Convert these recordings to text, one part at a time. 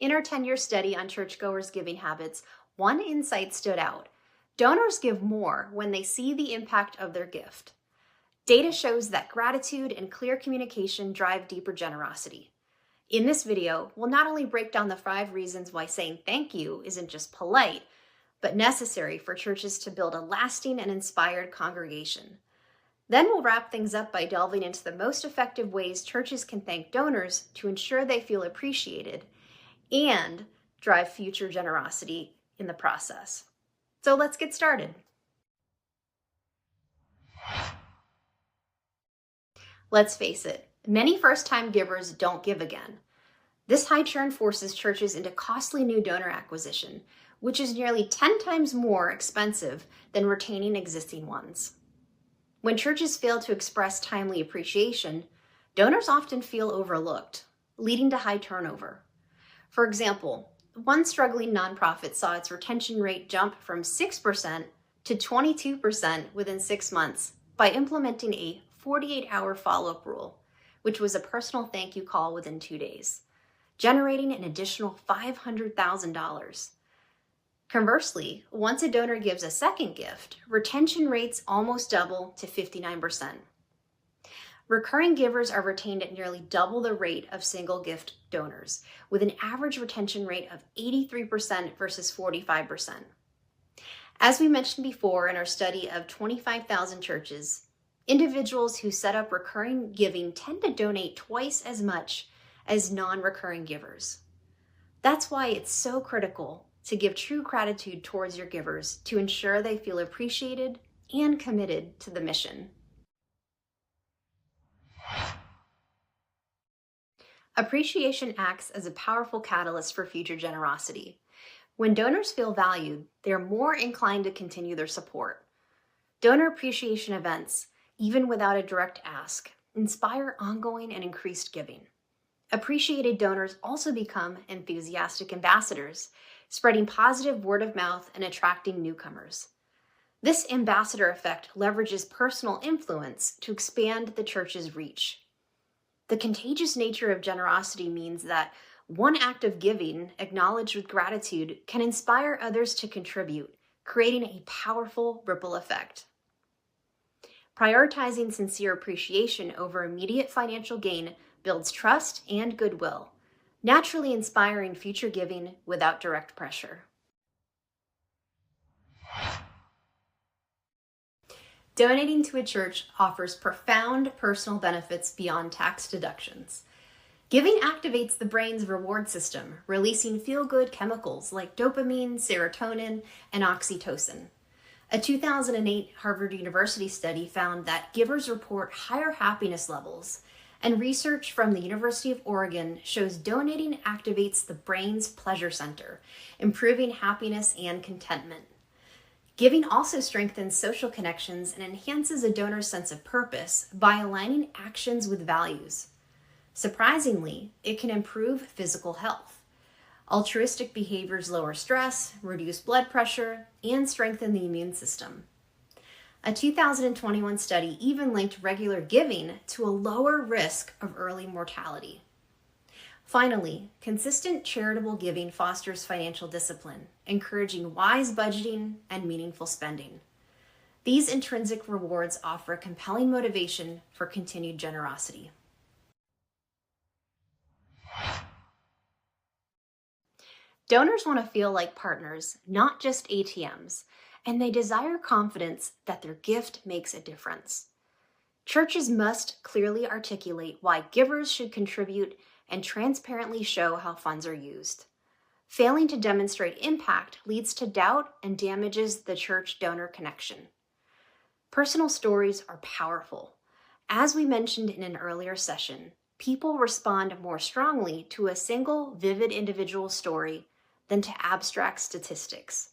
In our 10-year study on churchgoers' giving habits, one insight stood out. Donors give more when they see the impact of their gift. Data shows that gratitude and clear communication drive deeper generosity. In this video, we'll not only break down the 5 reasons why saying thank you isn't just polite, but necessary for churches to build a lasting and inspired congregation. Then we'll wrap things up by delving into the most effective ways churches can thank donors to ensure they feel appreciated and drive future generosity in the process. So let's get started. Let's face it, many first-time givers don't give again. This high churn forces churches into costly new donor acquisition, which is nearly 10 times more expensive than retaining existing ones. When churches fail to express timely appreciation, donors often feel overlooked, leading to high turnover. For example, one struggling nonprofit saw its retention rate jump from 6% to 22% within 6 months by implementing a 48-hour follow-up rule, which was a personal thank you call within 2 days, generating an additional $500,000. Conversely, once a donor gives a second gift, retention rates almost double to 59%. Recurring givers are retained at nearly double the rate of single gift donors, with an average retention rate of 83% versus 45%. As we mentioned before in our study of 25,000 churches, individuals who set up recurring giving tend to donate twice as much as non-recurring givers. That's why it's so critical to give true gratitude towards your givers to ensure they feel appreciated and committed to the mission. Appreciation acts as a powerful catalyst for future generosity. When donors feel valued, they are more inclined to continue their support. Donor appreciation events, even without a direct ask, inspire ongoing and increased giving. Appreciated donors also become enthusiastic ambassadors, spreading positive word of mouth and attracting newcomers. This ambassador effect leverages personal influence to expand the church's reach. The contagious nature of generosity means that one act of giving, acknowledged with gratitude, can inspire others to contribute, creating a powerful ripple effect. Prioritizing sincere appreciation over immediate financial gain builds trust and goodwill, naturally inspiring future giving without direct pressure. Donating to a church offers profound personal benefits beyond tax deductions. Giving activates the brain's reward system, releasing feel-good chemicals like dopamine, serotonin, and oxytocin. A 2008 Harvard University study found that givers report higher happiness levels, and research from the University of Oregon shows donating activates the brain's pleasure center, improving happiness and contentment. Giving also strengthens social connections and enhances a donor's sense of purpose by aligning actions with values. Surprisingly, it can improve physical health. Altruistic behaviors lower stress, reduce blood pressure, and strengthen the immune system. A 2021 study even linked regular giving to a lower risk of early mortality. Finally, consistent charitable giving fosters financial discipline, encouraging wise budgeting and meaningful spending. These intrinsic rewards offer a compelling motivation for continued generosity. Donors want to feel like partners, not just ATMs, and they desire confidence that their gift makes a difference. Churches must clearly articulate why givers should contribute and transparently show how funds are used. Failing to demonstrate impact leads to doubt and damages the church-donor connection. Personal stories are powerful. As we mentioned in an earlier session, people respond more strongly to a single, vivid individual story than to abstract statistics.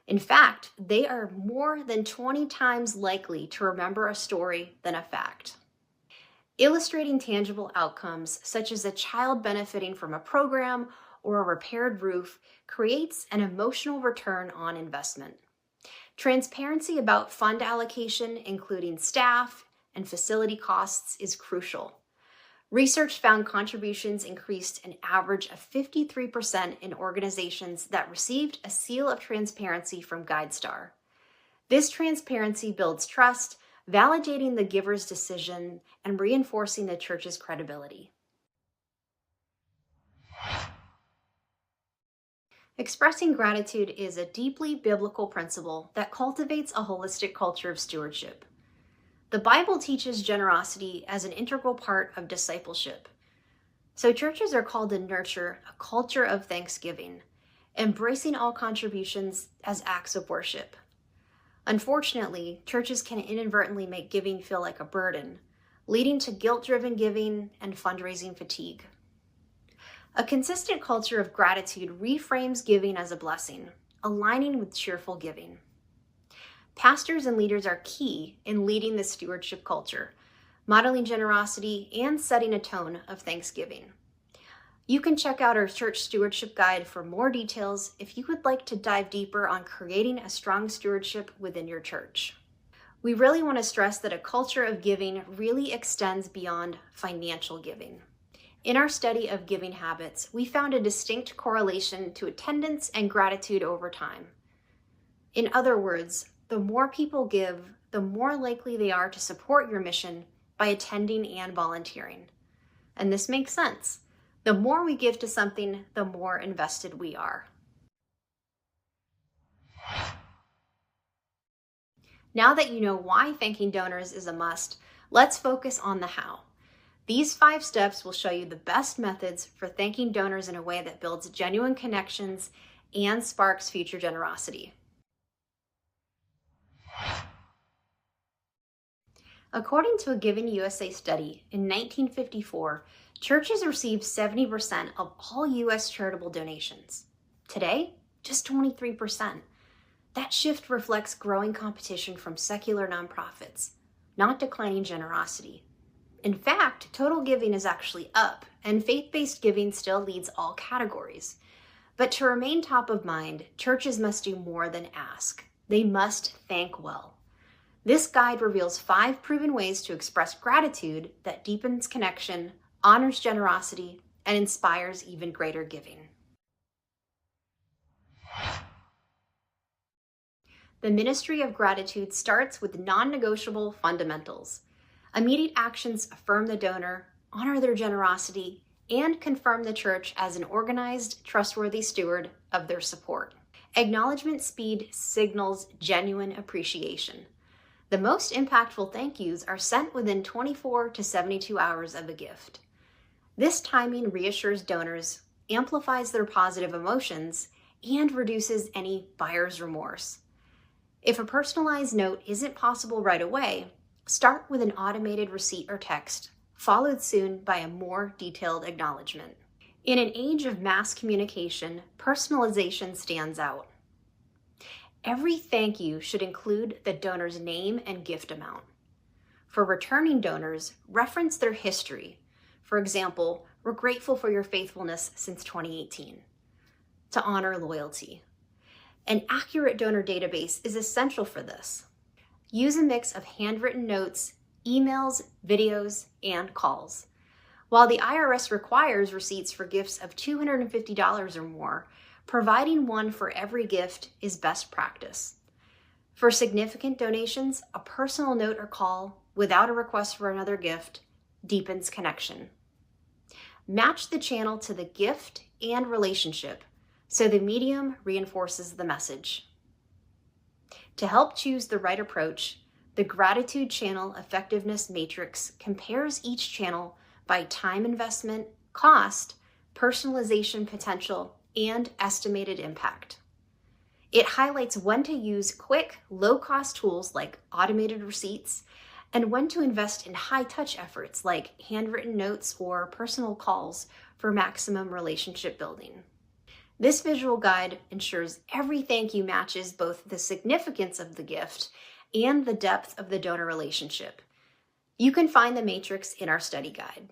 In fact, they are more than 20 times likely to remember a story than a fact. Illustrating tangible outcomes, such as a child benefiting from a program or a repaired roof, creates an emotional return on investment. Transparency about fund allocation, including staff and facility costs, is crucial. Research found contributions increased an average of 53% in organizations that received a seal of transparency from GuideStar. This transparency builds trust, validating the giver's decision and reinforcing the church's credibility. Expressing gratitude is a deeply biblical principle that cultivates a holistic culture of stewardship. The Bible teaches generosity as an integral part of discipleship. So churches are called to nurture a culture of thanksgiving, embracing all contributions as acts of worship. Unfortunately, churches can inadvertently make giving feel like a burden, leading to guilt-driven giving and fundraising fatigue. A consistent culture of gratitude reframes giving as a blessing, aligning with cheerful giving. Pastors and leaders are key in leading the stewardship culture, modeling generosity and setting a tone of thanksgiving. You can check out our church stewardship guide for more details if you would like to dive deeper on creating a strong stewardship within your church. We really want to stress that a culture of giving really extends beyond financial giving. In our study of giving habits, we found a distinct correlation to attendance and gratitude over time. In other words, the more people give, the more likely they are to support your mission by attending and volunteering. And this makes sense. The more we give to something, the more invested we are. Now that you know why thanking donors is a must, let's focus on the how. These 5 steps will show you the best methods for thanking donors in a way that builds genuine connections and sparks future generosity. According to a Giving USA study, in 1954, churches received 70% of all U.S. charitable donations. Today, just 23%. That shift reflects growing competition from secular nonprofits, not declining generosity. In fact, total giving is actually up, and faith-based giving still leads all categories. But to remain top of mind, churches must do more than ask. They must thank well. This guide reveals 5 proven ways to express gratitude that deepens connection, honors generosity, and inspires even greater giving. The ministry of gratitude starts with non-negotiable fundamentals. Immediate actions affirm the donor, honor their generosity, and confirm the church as an organized, trustworthy steward of their support. Acknowledgement speed signals genuine appreciation. The most impactful thank yous are sent within 24 to 72 hours of a gift. This timing reassures donors, amplifies their positive emotions, and reduces any buyer's remorse. If a personalized note isn't possible right away, start with an automated receipt or text, followed soon by a more detailed acknowledgement. In an age of mass communication, personalization stands out. Every thank you should include the donor's name and gift amount. For returning donors, reference their history. For example, we're grateful for your faithfulness since 2018, to honor loyalty. An accurate donor database is essential for this. Use a mix of handwritten notes, emails, videos, and calls. While the IRS requires receipts for gifts of $250 or more, providing one for every gift is best practice. For significant donations, a personal note or call without a request for another gift deepens connection. Match the channel to the gift and relationship so the medium reinforces the message. To help choose the right approach, the Gratitude Channel Effectiveness Matrix compares each channel by time investment, cost, personalization potential, and estimated impact. It highlights when to use quick, low-cost tools like automated receipts and when to invest in high-touch efforts like handwritten notes or personal calls for maximum relationship building. This visual guide ensures every thank you matches both the significance of the gift and the depth of the donor relationship. You can find the matrix in our study guide.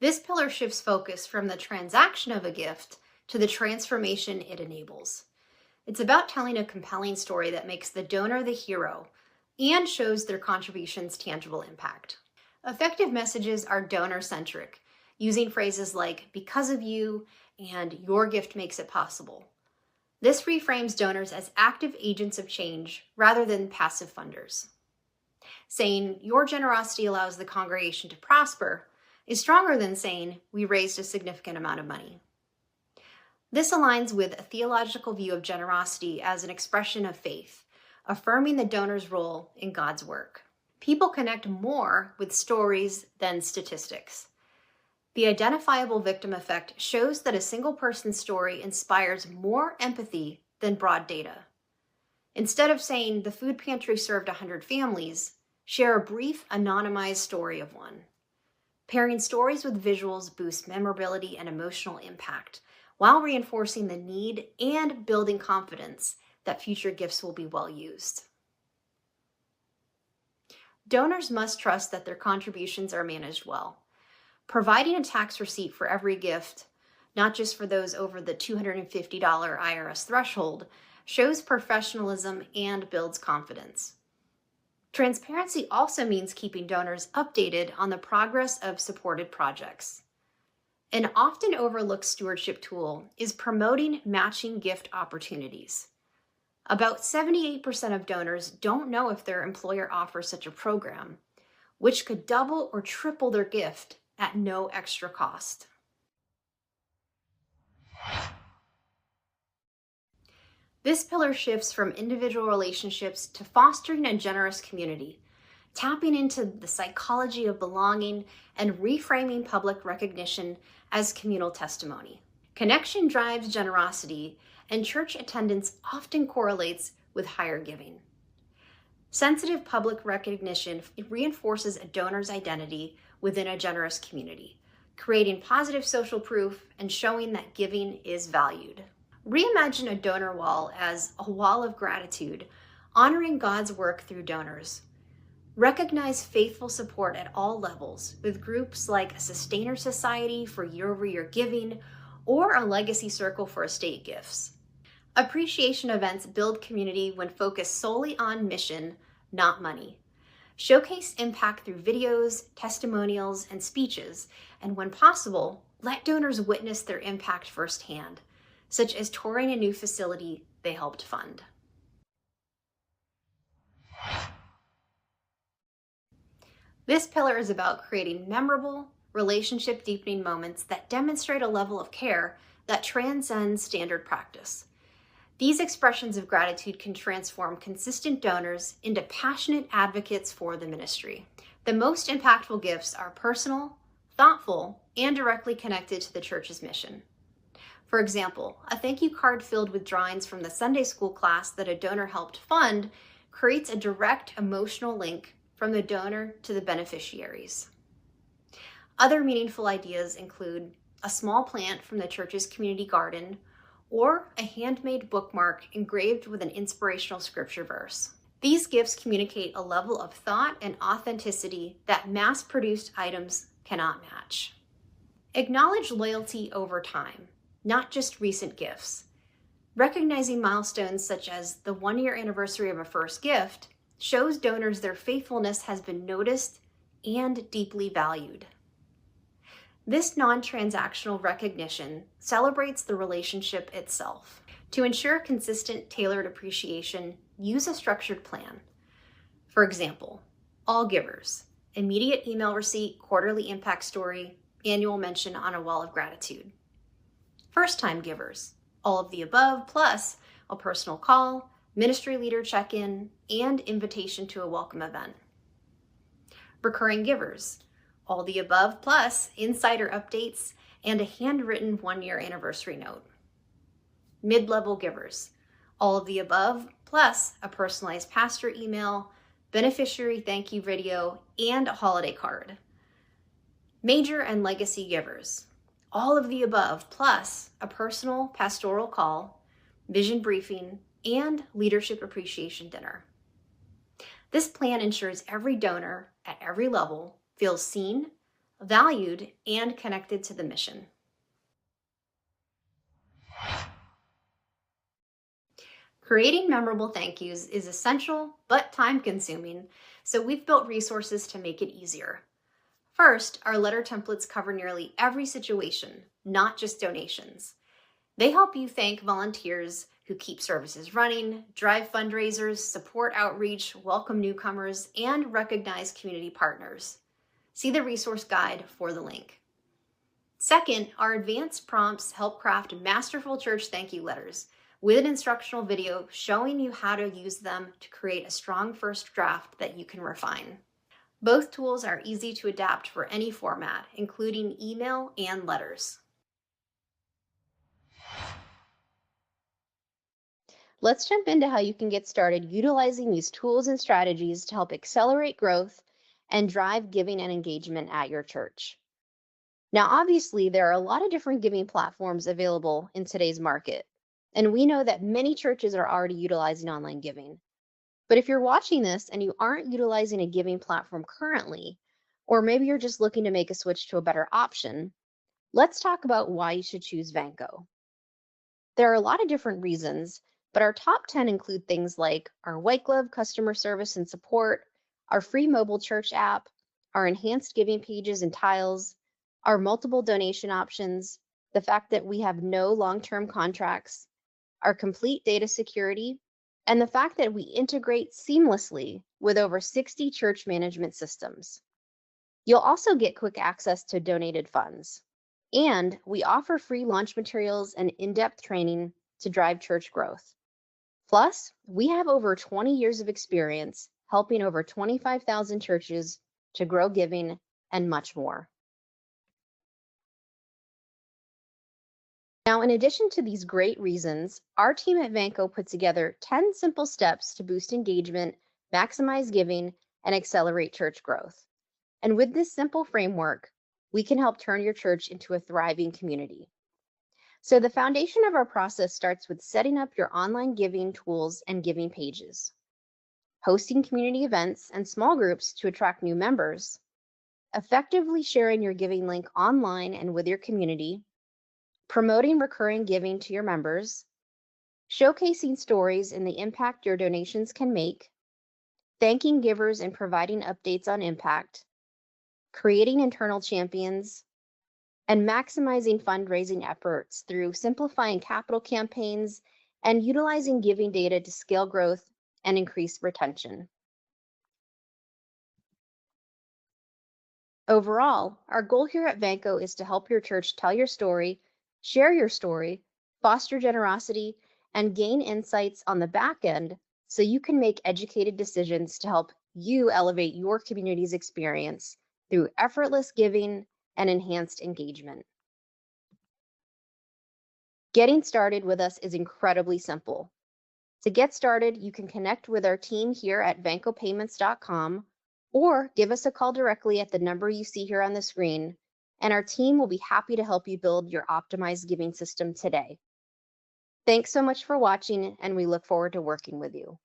This pillar shifts focus from the transaction of a gift to the transformation it enables. It's about telling a compelling story that makes the donor the hero, and shows their contribution's tangible impact. Effective messages are donor-centric, using phrases like "because of you" and "your gift makes it possible." This reframes donors as active agents of change rather than passive funders. Saying "your generosity allows the congregation to prosper" is stronger than saying "we raised a significant amount of money." This aligns with a theological view of generosity as an expression of faith, affirming the donor's role in God's work. People connect more with stories than statistics. The identifiable victim effect shows that a single person's story inspires more empathy than broad data. Instead of saying "the food pantry served 100 families," share a brief anonymized story of one. Pairing stories with visuals boosts memorability and emotional impact, while reinforcing the need and building confidence that future gifts will be well used. Donors must trust that their contributions are managed well. Providing a tax receipt for every gift, not just for those over the $250 IRS threshold, shows professionalism and builds confidence. Transparency also means keeping donors updated on the progress of supported projects. An often overlooked stewardship tool is promoting matching gift opportunities. About 78% of donors don't know if their employer offers such a program, which could double or triple their gift at no extra cost. This pillar shifts from individual relationships to fostering a generous community, tapping into the psychology of belonging and reframing public recognition as communal testimony. Connection drives generosity, and church attendance often correlates with higher giving. Sensitive public recognition reinforces a donor's identity within a generous community, creating positive social proof and showing that giving is valued. Reimagine a donor wall as a wall of gratitude, honoring God's work through donors. Recognize faithful support at all levels with groups like a Sustainer Society for year-over-year giving or a Legacy Circle for estate gifts. Appreciation events build community when focused solely on mission, not money. Showcase impact through videos, testimonials, and speeches, and when possible, let donors witness their impact firsthand, such as touring a new facility they helped fund. This pillar is about creating memorable, relationship-deepening moments that demonstrate a level of care that transcends standard practice. These expressions of gratitude can transform consistent donors into passionate advocates for the ministry. The most impactful gifts are personal, thoughtful, and directly connected to the church's mission. For example, a thank you card filled with drawings from the Sunday school class that a donor helped fund creates a direct emotional link from the donor to the beneficiaries. Other meaningful ideas include a small plant from the church's community garden, or a handmade bookmark engraved with an inspirational scripture verse. These gifts communicate a level of thought and authenticity that mass-produced items cannot match. Acknowledge loyalty over time, not just recent gifts. Recognizing milestones such as the 1-year anniversary of a first gift shows donors their faithfulness has been noticed and deeply valued. This non-transactional recognition celebrates the relationship itself. To ensure consistent, tailored appreciation, use a structured plan. For example, all givers, immediate email receipt, quarterly impact story, annual mention on a wall of gratitude. First-time givers, all of the above, plus a personal call, ministry leader check-in, and invitation to a welcome event. Recurring givers, all the above, plus insider updates and a handwritten 1-year anniversary note. Mid-level givers, all of the above, plus a personalized pastor email, beneficiary thank you video, and a holiday card. Major and legacy givers, all of the above, plus a personal pastoral call, vision briefing, and leadership appreciation dinner. This plan ensures every donor at every level feels seen, valued, and connected to the mission. Creating memorable thank yous is essential but time consuming, so we've built resources to make it easier. First, our letter templates cover nearly every situation, not just donations. They help you thank volunteers who keep services running, drive fundraisers, support outreach, welcome newcomers, and recognize community partners. See the resource guide for the link. Second, our advanced prompts help craft masterful church thank you letters with an instructional video showing you how to use them to create a strong first draft that you can refine. Both tools are easy to adapt for any format, including email and letters. Let's jump into how you can get started utilizing these tools and strategies to help accelerate growth and drive giving and engagement at your church. Now, obviously, there are a lot of different giving platforms available in today's market, and we know that many churches are already utilizing online giving. But if you're watching this and you aren't utilizing a giving platform currently, or maybe you're just looking to make a switch to a better option, let's talk about why you should choose Vanco. There are a lot of different reasons, but our top 10 include things like our white glove customer service and support, our free mobile church app, our enhanced giving pages and tiles, our multiple donation options, the fact that we have no long-term contracts, our complete data security, and the fact that we integrate seamlessly with over 60 church management systems. You'll also get quick access to donated funds. And we offer free launch materials and in-depth training to drive church growth. Plus, we have over 20 years of experience helping over 25,000 churches to grow giving and much more. Now, in addition to these great reasons, our team at Vanco put together 10 simple steps to boost engagement, maximize giving, and accelerate church growth. And with this simple framework, we can help turn your church into a thriving community. So the foundation of our process starts with setting up your online giving tools and giving pages, hosting community events and small groups to attract new members, effectively sharing your giving link online and with your community, promoting recurring giving to your members, showcasing stories and the impact your donations can make, thanking givers and providing updates on impact, creating internal champions, and maximizing fundraising efforts through simplifying capital campaigns and utilizing giving data to scale growth and increase retention. Overall, our goal here at Vanco is to help your church tell your story, share your story, foster generosity, and gain insights on the back end so you can make educated decisions to help you elevate your community's experience through effortless giving and enhanced engagement. Getting started with us is incredibly simple. To get started, you can connect with our team here at vancopayments.com or give us a call directly at the number you see here on the screen, and our team will be happy to help you build your optimized giving system today. Thanks so much for watching, and we look forward to working with you.